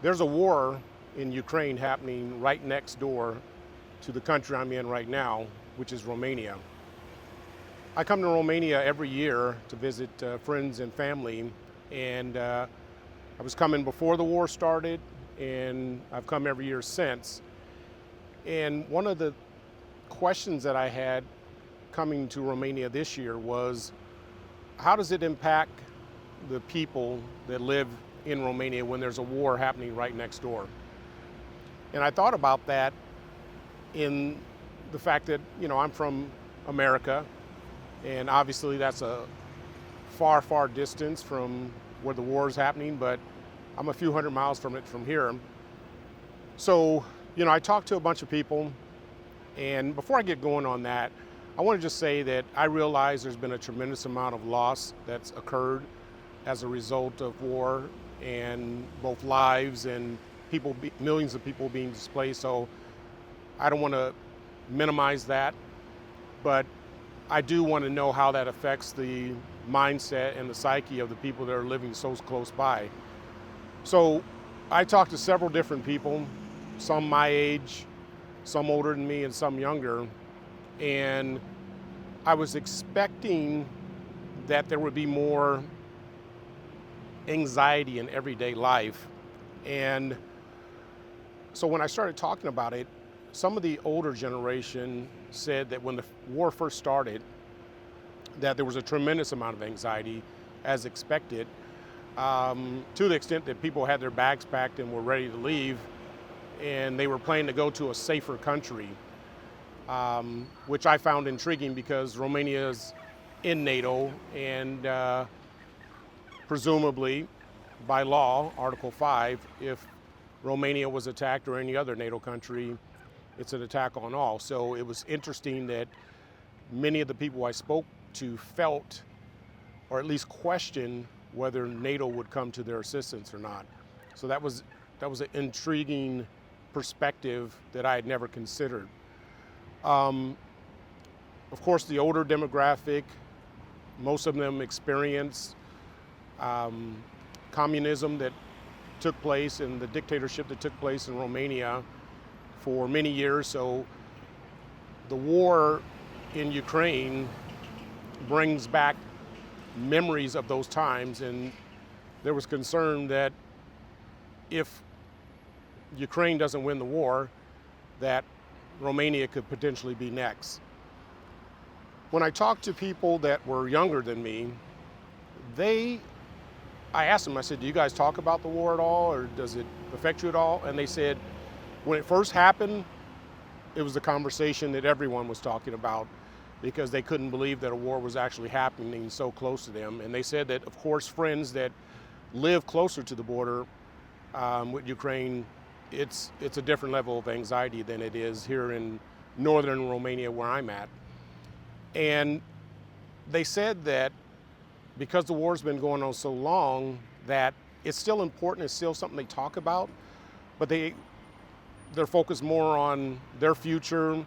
There's a war in Ukraine happening right next door to the country I'm in right now, which is Romania. I come to Romania every year to visit friends and family, and I was coming before the war started, and I've come every year since. And one of the questions that I had coming to Romania this year was, how does it impact the people that live in Romania when there's a war happening right next door? And I thought about that in the fact that, I'm from America, and obviously that's a far, far distance from where the war is happening, but I'm a few hundred miles from it from here. So, I talked to a bunch of people, and before I get going on that, I want to just say that I realize there's been a tremendous amount of loss that's occurred as a result of war, and both lives and millions of people being displaced. So I don't want to minimize that, but I do want to know how that affects the mindset and the psyche of the people that are living so close by. So I talked to several different people, some my age, some older than me, and some younger. And I was expecting that there would be more anxiety in everyday life. And so when I started talking about it, some of the older generation said that when the war first started, that there was a tremendous amount of anxiety, as expected, to the extent that people had their bags packed and were ready to leave, and they were planning to go to a safer country, which I found intriguing because Romania is in NATO, and presumably, by law, Article 5, if Romania was attacked or any other NATO country, it's an attack on all. So it was interesting that many of the people I spoke to felt, or at least questioned, whether NATO would come to their assistance or not. So that was an intriguing perspective that I had never considered. Of course, the older demographic, most of them experienced communism that took place and the dictatorship that took place in Romania for many years. So the war in Ukraine brings back memories of those times, and there was concern that if Ukraine doesn't win the war, that Romania could potentially be next. When I talked to people that were younger than me, I asked them, I said, do you guys talk about the war at all, or does it affect you at all? And they said, when it first happened, it was a conversation that everyone was talking about because they couldn't believe that a war was actually happening so close to them. And they said that, of course, friends that live closer to the border with Ukraine, it's a different level of anxiety than it is here in northern Romania where I'm at. And they said that because the war's been going on so long, that it's still important, it's still something they talk about, but they're focused more on their future,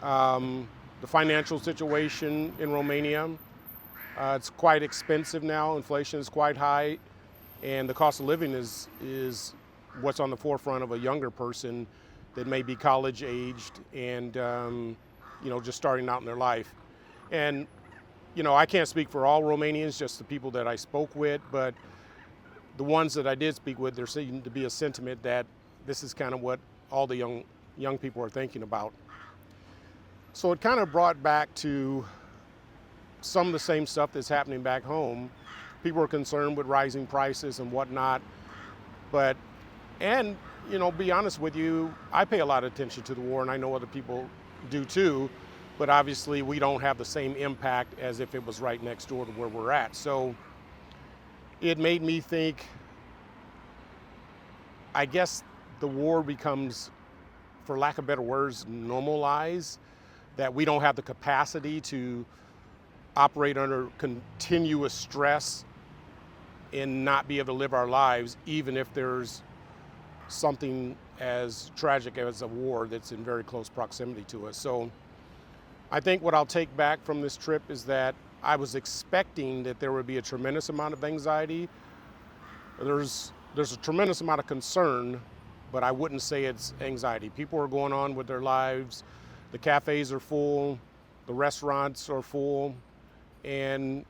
the financial situation in Romania. It's quite expensive now, inflation is quite high, and the cost of living is what's on the forefront of a younger person that may be college aged and just starting out in their life. And I can't speak for all Romanians, just the people that I spoke with, but the ones that I did speak with, there seemed to be a sentiment that this is kind of what all the young people are thinking about. So it kind of brought back to some of the same stuff that's happening back home. People are concerned with rising prices and whatnot, and be honest with you, I pay a lot of attention to the war, and I know other people do too, but obviously we don't have the same impact as if it was right next door to where we're at. So it made me think, I guess the war becomes, for lack of better words, normalized, that we don't have the capacity to operate under continuous stress and not be able to live our lives, even if there's something as tragic as a war that's in very close proximity to us. So I think what I'll take back from this trip is that I was expecting that there would be a tremendous amount of anxiety. There's there's a tremendous amount of concern, but I wouldn't say it's anxiety. People are going on with their lives. The cafes are full, the restaurants are full, and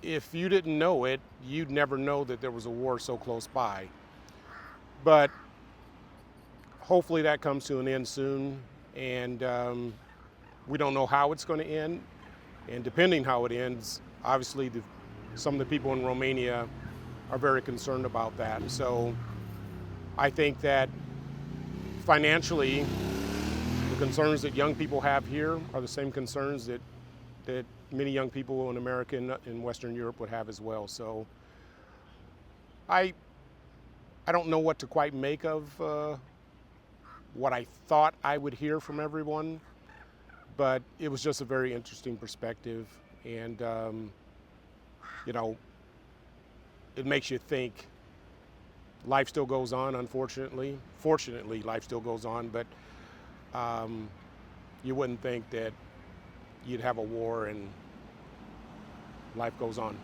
if you didn't know it, you'd never know that there was a war so close by. But hopefully that comes to an end soon, and we don't know how it's going to end. And depending how it ends, obviously some of the people in Romania are very concerned about that. So I think that financially, the concerns that young people have here are the same concerns that many young people in America and Western Europe would have as well. So I don't know what to quite make of what I thought I would hear from everyone, but it was just a very interesting perspective, and you know, it makes you think. Life still goes on, unfortunately. Fortunately, life still goes on, but you wouldn't think that you'd have a war and life goes on.